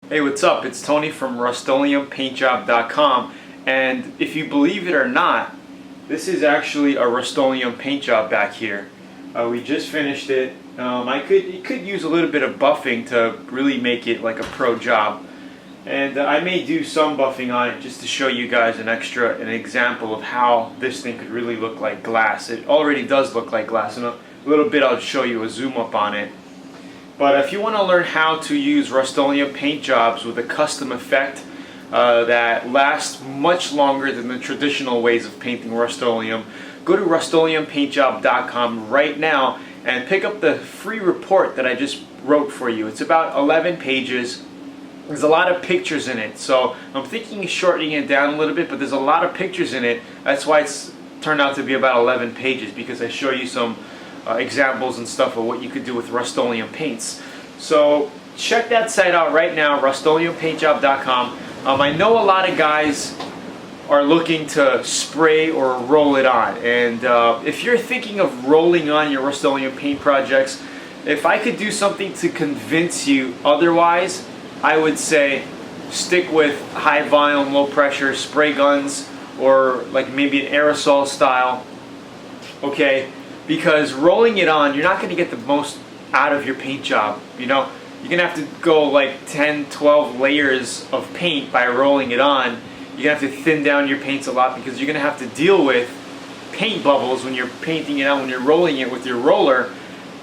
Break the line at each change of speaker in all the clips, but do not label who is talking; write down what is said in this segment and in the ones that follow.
Hey, what's up? It's Tony from RustoleumPaintJob.com, and if you believe it or not, this is actually a Rustoleum paint job back here. We just finished it. It could use a little bit of buffing to really make it like a pro job, and I may do some buffing on it just to show you guys an example of how this thing could really look like glass. It already does look like glass. In a little bit, I'll show you a zoom up on it. But if you want to learn how to use Rustoleum paint jobs with a custom effect that lasts much longer than the traditional ways of painting Rustoleum, go to RustoleumPaintJob.com right now and pick up the free report that I just wrote for you. It's about 11 pages. There's a lot of pictures in it, so I'm thinking of shortening it down a little bit, but there's a lot of pictures in it. That's why it's turned out to be about 11 pages, because I show you some examples and stuff of what you could do with Rustoleum paints. So check that site out right now, RustoleumPaintJob.com. I know a lot of guys are looking to spray or roll it on, and if you're thinking of rolling on your Rustoleum paint projects, if I could do something to convince you otherwise, I would say stick with high volume, low pressure spray guns, or like maybe an aerosol style. Okay, because rolling it on, you're not going to get the most out of your paint job. You know, you're going to have to go like 10, 12 layers of paint by rolling it on. You're going to have to thin down your paints a lot, because you're going to have to deal with paint bubbles when you're painting it out. When you're rolling it with your roller,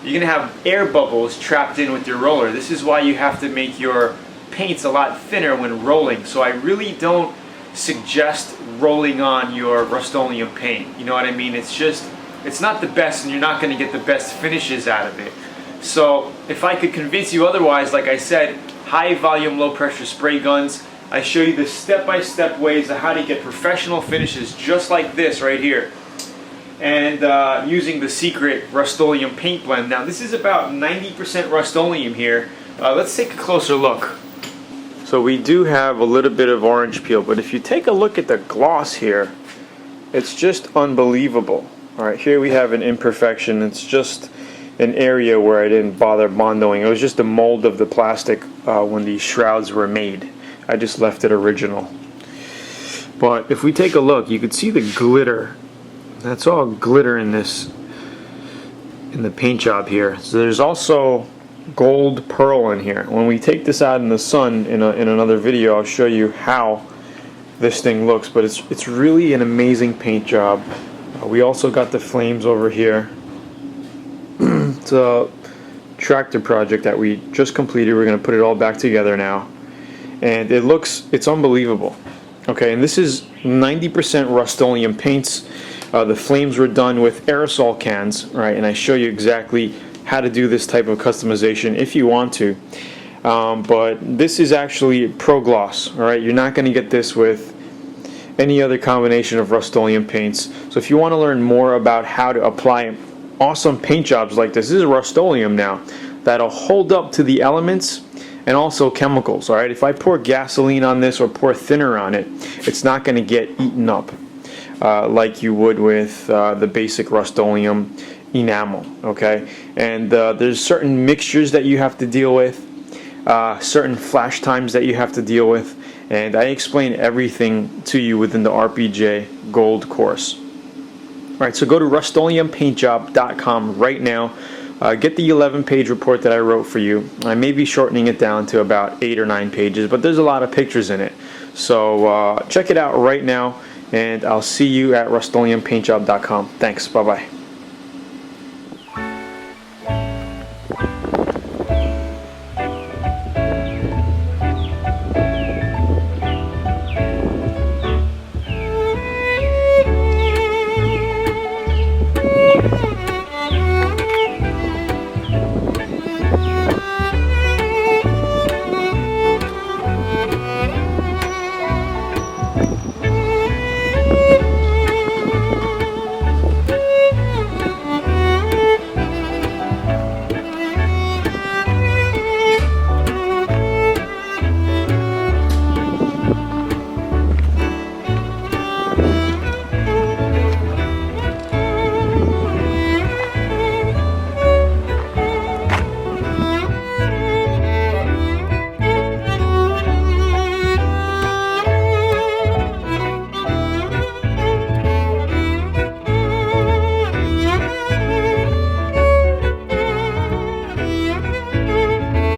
you're going to have air bubbles trapped in with your roller. This is why you have to make your paints a lot thinner when rolling. So I really don't suggest rolling on your Rustoleum paint. You know what I mean? It's not the best, and you're not going to get the best finishes out of it. So if I could convince you otherwise, like I said, high volume, low pressure spray guns. I show you the step-by-step ways of how to get professional finishes just like this right here. And using the secret Rustoleum paint blend. Now this is about 90% Rustoleum here. Let's take a closer look. So we do have a little bit of orange peel, but if you take a look at the gloss here, it's just unbelievable. Alright, here we have an imperfection. It's just an area where I didn't bother bondoing. It was just the mold of the plastic when these shrouds were made. I just left it original. But if we take a look, you could see the glitter. That's all glitter in the paint job here. So there's also gold pearl in here. When we take this out in the sun in another video, I'll show you how this thing looks. But it's really an amazing paint job. We also got the flames over here. It's a tractor project that we just completed. We're going to put it all back together now, and it's unbelievable. Okay, and this is 90% Rustoleum paints. The flames were done with aerosol cans, right? And I show you exactly how to do this type of customization if you want to. But this is actually pro gloss. All right, you're not going to get this with any other combination of Rustoleum paints. So if you want to learn more about how to apply awesome paint jobs like this is Rustoleum now that'll hold up to the elements and also chemicals. All right, if I pour gasoline on this or pour thinner on it, it's not going to get eaten up like you would with the basic Rustoleum enamel. Okay, and there's certain mixtures that you have to deal with, certain flash times that you have to deal with, and I explain everything to you within the RPJ Gold course. Alright, so go to RustoleumPaintJob.com right now. Get the 11-page report that I wrote for you. I may be shortening it down to about 8 or 9 pages, but there's a lot of pictures in it. So check it out right now, and I'll see you at RustoleumPaintJob.com. Thanks. Bye-bye.